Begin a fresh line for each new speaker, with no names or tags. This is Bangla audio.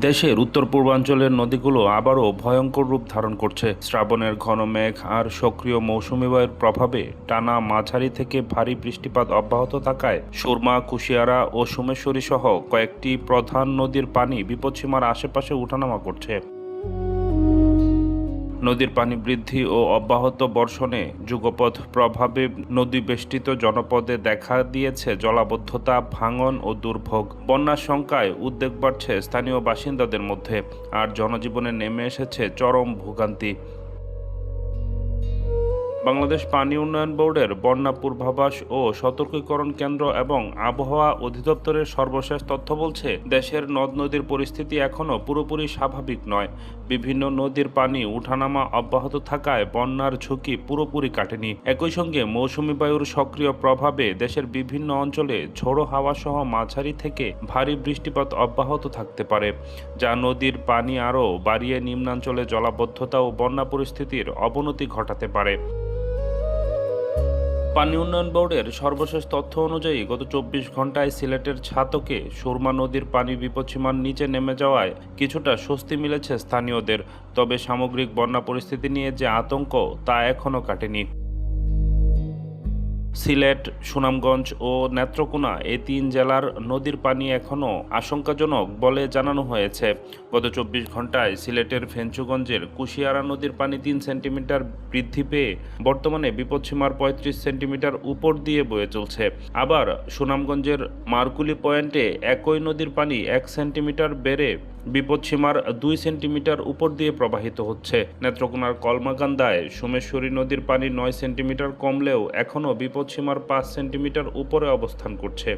দেশের উত্তর পূর্বাঞ্চলের নদীগুলো আবারও ভয়ঙ্কর রূপ ধারণ করছে। শ্রাবণের ঘন মেঘ আর সক্রিয় মৌসুমী বায়ুর প্রভাবে টানা মাঝারি থেকে ভারী বৃষ্টিপাত অব্যাহত থাকায় সুরমা, কুশিয়ারা ও সোমেশ্বরী সহ কয়েকটি প্রধান নদীর পানি বিপদসীমার আশেপাশে ওঠানামা করছে। নদীর পানি বৃদ্ধি ও অব্যাহত বর্ষণে যুগপৎ প্রভাবে নদী বেষ্টিত জনপদে দেখা দিয়েছে জলাবদ্ধতা, ভাঙন ও দুর্ভোগ। বন্যার শঙ্কায় উদ্বেগ বাড়ছে স্থানীয় বাসিন্দাদের মধ্যে, আর জনজীবনে নেমে এসেছে চরম ভোগান্তি। বাংলাদেশ পানি উন্নয়ন বোর্ডের বন্যা পূর্বাভাস ও সতর্কীকরণ কেন্দ্র এবং আবহাওয়া অধিদপ্তরের সর্বশেষ তথ্য বলছে, দেশের নদ নদীর পরিস্থিতি এখনও পুরোপুরি স্বাভাবিক নয়। বিভিন্ন নদীর পানি উঠানামা অব্যাহত থাকায় বন্যার ঝুঁকি পুরোপুরি কাটেনি। একই সঙ্গে মৌসুমী বায়ুর সক্রিয় প্রভাবে দেশের বিভিন্ন অঞ্চলে ঝোড়ো হাওয়া সহ মাঝারি থেকে ভারী বৃষ্টিপাত অব্যাহত থাকতে পারে, যা নদীর পানি আরও বাড়িয়ে নিম্নাঞ্চলে জলাবদ্ধতা ও বন্যা পরিস্থিতির অবনতি ঘটাতে পারে। পানি উন্নয়ন বোর্ডের সর্বশেষ তথ্য অনুযায়ী গত ২৪ ঘন্টায় সিলেটের ছাতকে সুরমা নদীর পানি বিপদসীমার নিচে নেমে যাওয়ায় কিছুটা স্বস্তি মিলেছে স্থানীয়দের। তবে সামগ্রিক বন্যা পরিস্থিতি নিয়ে যে আতঙ্ক, তা এখনও কাটেনি। সিলেট, সুনামগঞ্জ ও নেত্রকোনা এই ৩ জেলার নদীর পানি এখনও আশঙ্কাজনক বলে জানানো হয়েছে। গত ২৪ ঘন্টায় সিলেটের ফেঞ্চুগঞ্জের কুশিয়ারা নদীর পানি ৩ সেন্টিমিটার বৃদ্ধি পেয়ে বর্তমানে বিপদসীমার ৩৫ সেন্টিমিটার উপর দিয়ে বয়ে চলছে। আবার সুনামগঞ্জের মারকুলি পয়েন্টে একই নদীর পানি ১ সেন্টিমিটার বেড়ে বিপদসীমার ২ সেন্টিমিটার উপর দিয়ে প্রবাহিত হচ্ছে। নেত্রকোনার কলমাকান্দায় সোমেশ্বরী নদীর পানি ৯ সেন্টিমিটার কমলেও এখনও বিপদসীমার ৫ সেন্টিমিটার উপরে অবস্থান করছে।